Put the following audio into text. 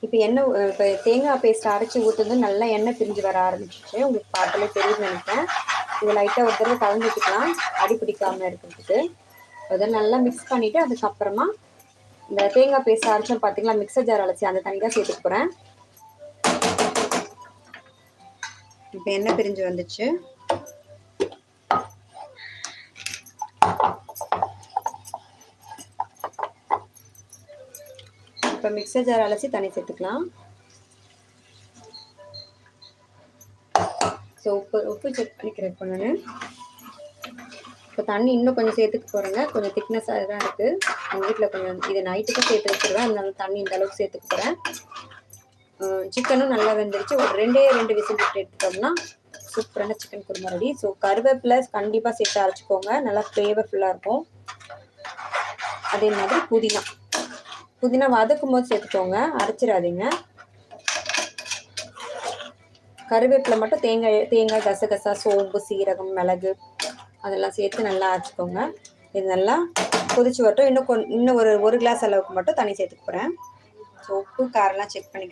இப்போ இப்போ தேங்காய் பேஸ்ட் அரைச்சி ஊற்றுறது நல்லா எண்ணெய் பிரிஞ்சு வர ஆரம்பிச்சிச்சு. உங்களுக்கு பார்த்தாலே தெரியும்னு நினைக்கிறேன். இது லைட்டாக ஒரு தடவை கலந்துக்கலாம் அடி பிடிக்காமல் இருக்கிறதுக்கு. அதை நல்லா மிக்ஸ் பண்ணிவிட்டு அதுக்கப்புறமா இந்த தேங்காய் பேஸ்ட் அரைச்சோம் பார்த்தீங்களா, மிக்சர் ஜார் அரைச்சி அந்த தண்ணி தான் சேர்த்துக்க போகிறேன். இப்போ எண்ணெய் பிரிஞ்சு வந்துச்சு. இப்போ மிக்சர் ஜார் அரைச்சி தண்ணி சேர்த்துக்கலாம். ஸோ உப்பு செக் பண்ணிக்கிறேன் இப்போ நான். இப்போ தண்ணி இன்னும் கொஞ்சம் சேர்த்துக்க போகிறேங்க. கொஞ்சம் திக்னஸாக தான் இருக்குது. எங்கள் வீட்டில் கொஞ்சம் இது நைட்டுக்கு சேர்த்து வச்சுருவேன். அதனால தண்ணி இந்த அளவுக்கு சேர்த்துக்க போகிறேன். சிக்கனும் நல்லா வெந்துருச்சு. ஒரு 2 விசில் விட்டு எடுத்துட்டோம்னா சூப்பரான சிக்கன் குருமா ரெடி. ஸோ கருவேப்பிலை கண்டிப்பாக சேர்த்து அரைச்சிக்கோங்க, நல்லா ஃப்ளேவர்ஃபுல்லாக இருக்கும். அதே மாதிரி புதினா வதக்கும் போது சேர்த்துக்கோங்க, அரைச்சிடாதீங்க. கருவேப்பிலை மட்டும் தேங்காய் கசகசா, சோம்பு, சீரகம், மிளகு அதெல்லாம் சேர்த்து நல்லா அரைச்சிக்கோங்க. இது நல்லா கொதிச்சு வரட்டும். இன்னும் ஒரு கிளாஸ் அளவுக்கு மட்டும் தண்ணி சேர்த்துக்க போகிறேன். ஸோ உப்பு காரெல்லாம் செக் பண்ணிக்கிறேன்.